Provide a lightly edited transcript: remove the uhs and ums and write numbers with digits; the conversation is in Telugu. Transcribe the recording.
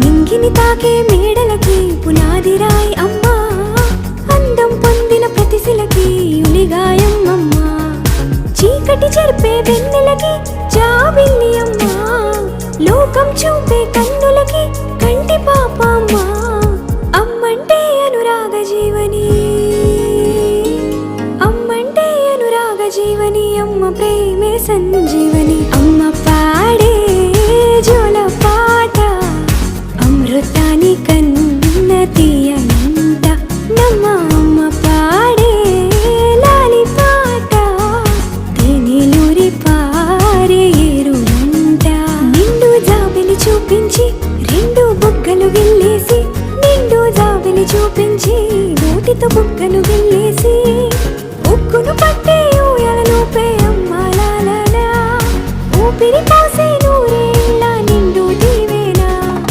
నింగిని తాకే మేడలకి పునాదిరాయి అమ్మా, అందం పొందిన ప్రతిశిలకి ఉలిగాయం అమ్మా, చీకటి చెరిపే వెన్నెలకి జాబిల్లి అమ్మా, లోకం చూపే కన్నులకి